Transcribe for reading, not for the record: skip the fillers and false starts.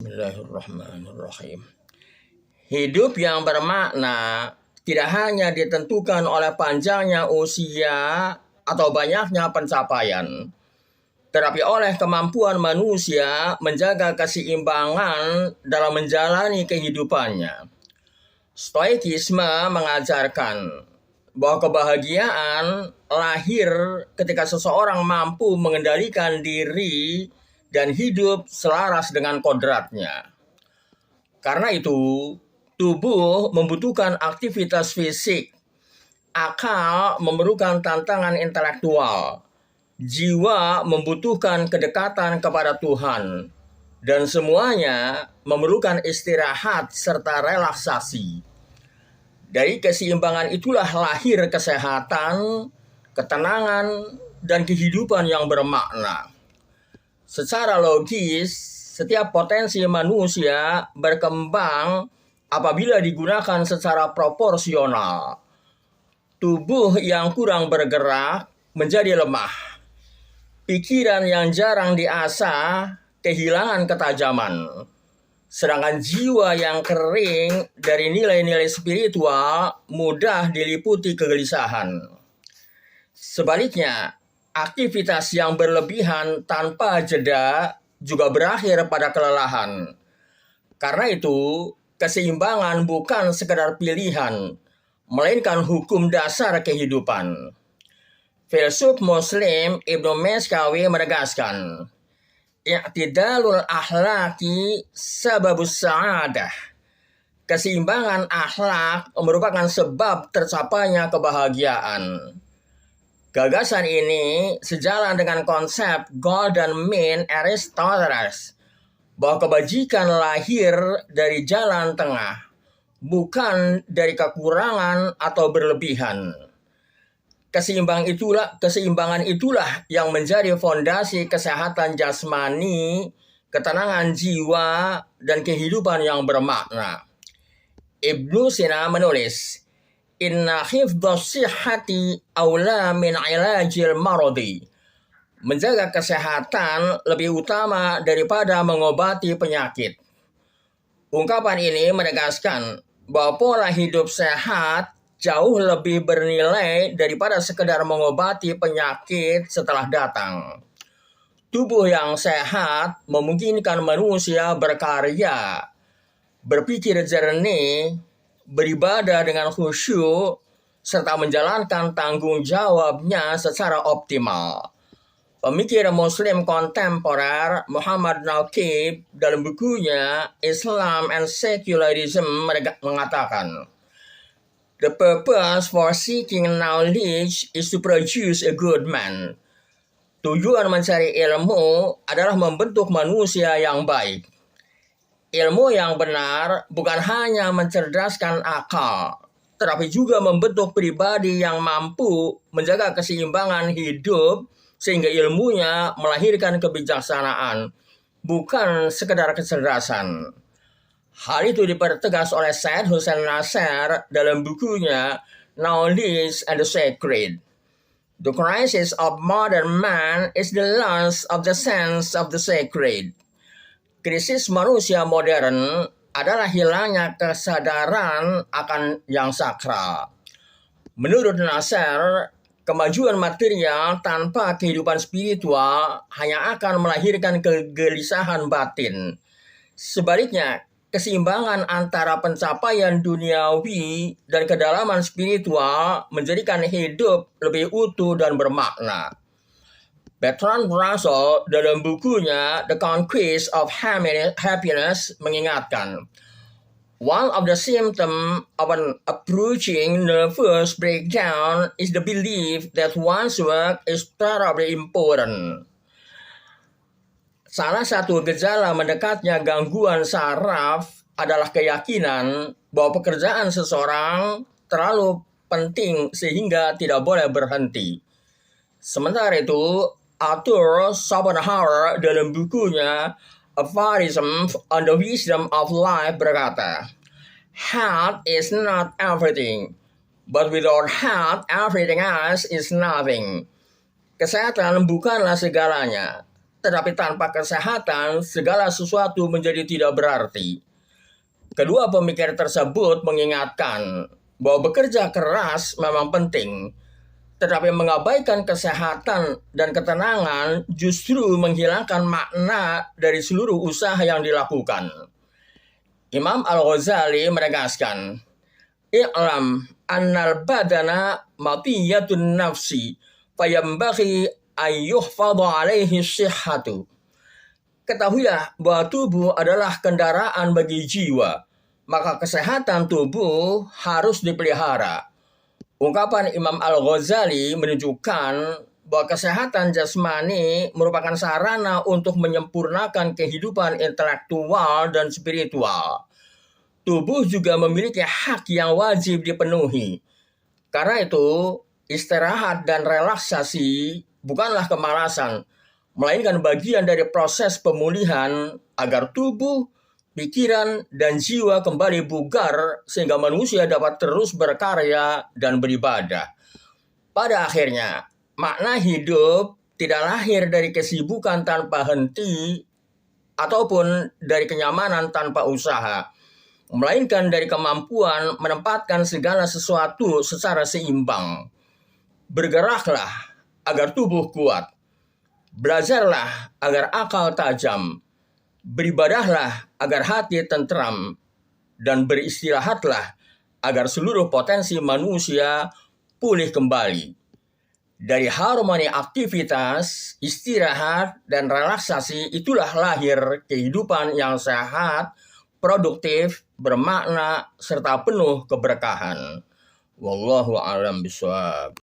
Bismillahirrahmanirrahim. Hidup yang bermakna tidak hanya ditentukan oleh panjangnya usia atau banyaknya pencapaian, tetapi oleh kemampuan manusia menjaga keseimbangan dalam menjalani kehidupannya. Stoikisme mengajarkan bahwa kebahagiaan lahir ketika seseorang mampu mengendalikan diri dan hidup selaras dengan kodratnya. Karena itu, tubuh membutuhkan aktivitas fisik, akal memerlukan tantangan intelektual, jiwa membutuhkan kedekatan kepada Tuhan, dan semuanya memerlukan istirahat serta relaksasi. Dari keseimbangan itulah lahir kesehatan, ketenangan, dan kehidupan yang bermakna. Secara logis, setiap potensi manusia berkembang apabila digunakan secara proporsional. Tubuh yang kurang bergerak menjadi lemah. Pikiran yang jarang diasah kehilangan ketajaman. Sedangkan jiwa yang kering dari nilai-nilai spiritual mudah diliputi kegelisahan. Sebaliknya, aktivitas yang berlebihan tanpa jeda juga berakhir pada kelelahan. Karena itu, keseimbangan bukan sekedar pilihan, melainkan hukum dasar kehidupan. Filsuf Muslim Ibnu Meskawi menegaskan, "I'tidalul akhlaki sababus sa'adah." Keseimbangan akhlak merupakan sebab tercapainya kebahagiaan. Gagasan ini sejalan dengan konsep golden mean Aristoteles bahwa kebajikan lahir dari jalan tengah, bukan dari kekurangan atau berlebihan. Keseimbangan itulah yang menjadi fondasi kesehatan jasmani, ketenangan jiwa, dan kehidupan yang bermakna. Ibnu Sina menulis, "Inna hifdhas sihhati aula min ilajil maradi." Menjaga kesehatan lebih utama daripada mengobati penyakit. Ungkapan ini menegaskan bahwa pola hidup sehat jauh lebih bernilai daripada sekedar mengobati penyakit setelah datang. Tubuh yang sehat memungkinkan manusia berkarya, berpikir jernih, beribadah dengan khusyuk, serta menjalankan tanggung jawabnya secara optimal. Pemikir Muslim kontemporer Muhammad Naqib dalam bukunya Islam and Secularism mengatakan, "The purpose for seeking knowledge is to produce a good man." Tujuan mencari ilmu adalah membentuk manusia yang baik. Ilmu yang benar bukan hanya mencerdaskan akal, tetapi juga membentuk pribadi yang mampu menjaga keseimbangan hidup sehingga ilmunya melahirkan kebijaksanaan, bukan sekedar kecerdasan. Hal itu dipertegas oleh Syed Hussein Nasr dalam bukunya Knowledge and the Sacred. The crisis of modern man is the loss of the sense of the sacred. Krisis manusia modern adalah hilangnya kesadaran akan yang sakral. Menurut Nasr, kemajuan material tanpa kehidupan spiritual hanya akan melahirkan kegelisahan batin. Sebaliknya, keseimbangan antara pencapaian duniawi dan kedalaman spiritual menjadikan hidup lebih utuh dan bermakna. Bertrand Russell dalam bukunya The Conquest of Happiness mengingatkan, "One of the symptoms of an approaching nervous breakdown is the belief that one's work is terribly important." Salah satu gejala mendekatnya gangguan saraf adalah keyakinan bahwa pekerjaan seseorang terlalu penting sehingga tidak boleh berhenti. Sementara itu, Arthur Schopenhauer dalam bukunya Aphorisms on the Wisdom of Life berkata, "Health is not everything, but without health everything else is nothing." Kesehatan bukanlah segalanya, tetapi tanpa kesehatan segala sesuatu menjadi tidak berarti. Kedua pemikir tersebut mengingatkan bahwa bekerja keras memang penting, tetapi mengabaikan kesehatan dan ketenangan justru menghilangkan makna dari seluruh usaha yang dilakukan. Imam Al-Ghazali menegaskan, "I'lam annal badana matiyatun nafsi, fayambaghi ayyuhfadha alaihi sihhatu." Ketahuilah bahwa tubuh adalah kendaraan bagi jiwa, maka kesehatan tubuh harus dipelihara. Ungkapan Imam Al-Ghazali menunjukkan bahwa kesehatan jasmani merupakan sarana untuk menyempurnakan kehidupan intelektual dan spiritual. Tubuh juga memiliki hak yang wajib dipenuhi. Karena itu, istirahat dan relaksasi bukanlah kemalasan, melainkan bagian dari proses pemulihan agar tubuh, pikiran, dan jiwa kembali bugar sehingga manusia dapat terus berkarya dan beribadah. Pada akhirnya, makna hidup tidak lahir dari kesibukan tanpa henti ataupun dari kenyamanan tanpa usaha, melainkan dari kemampuan menempatkan segala sesuatu secara seimbang. Bergeraklah agar tubuh kuat. Belajarlah agar akal tajam, beribadahlah agar hati tentram, dan beristirahatlah agar seluruh potensi manusia pulih kembali. Dari harmoni aktivitas, istirahat, dan relaksasi itulah lahir kehidupan yang sehat, produktif, bermakna, serta penuh keberkahan. Wallahu a'lam bishawab.